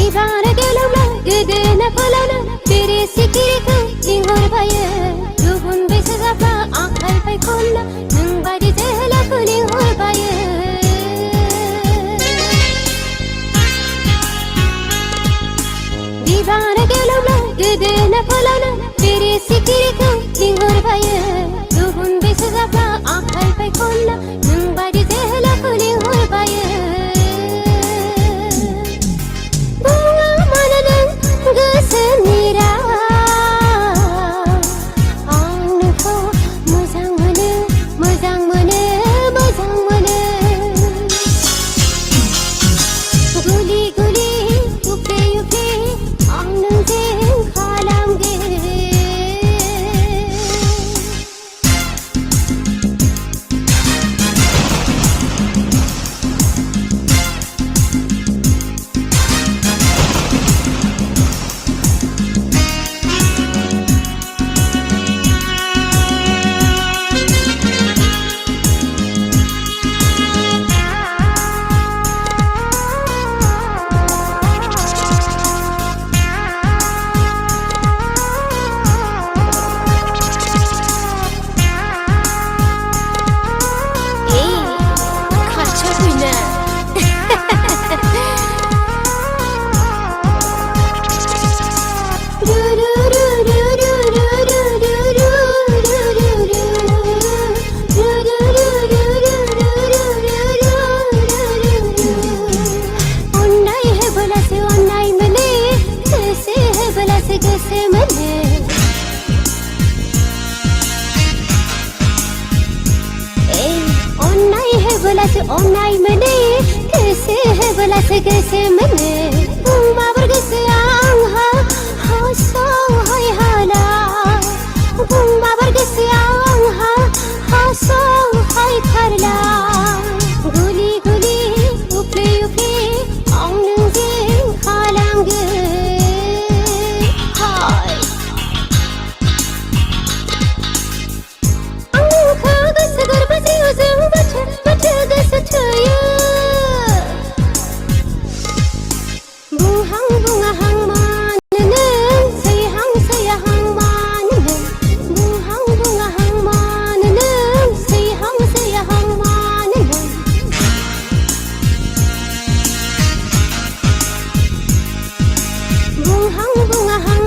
बिबार गेलौला गोदोना फलावना बेरे सिखिरिखौ लिंहरबायो गुबुन बैसो जाब्ला आखाइ फायखनना नों बायदि जोहोलावखौ लिंहरबायो बिबार गेलौला गोदोना फलावना बेरे सिखिरिखौ लिंहरबायो गुबुन बैसो जाब्ला आखाइ फायखनना नों बायदि जोहोलावखौ लिंहरबायो गोसोनि राव आं नोंखौ मोजां मोनो मोजां मोनो मोजां मोनो गुलि गुलि उफ्ले उफ्ले आं नोंजों खालामगोन अन्नाय मोनो गोसो होबोलासो गोसो मोनो बुंबाबो गोसोआ आंहा हास'हाय हाला बुंबाबो गोसोआ आंहा हास'हायथारला गुलि गुलि उफ्ले उफ्ले आं नोंजों खालामगोन हाय आं नोंखौ गोसो गोरबोजों जों बोथोर गोसो थोयो बुंहां बुङाहां मानो नों सैहां सैयाहां मानो नों बुंहां बुङाहां मानो नों सैहां सैयाहां मानो नों बुंहां बुङाहां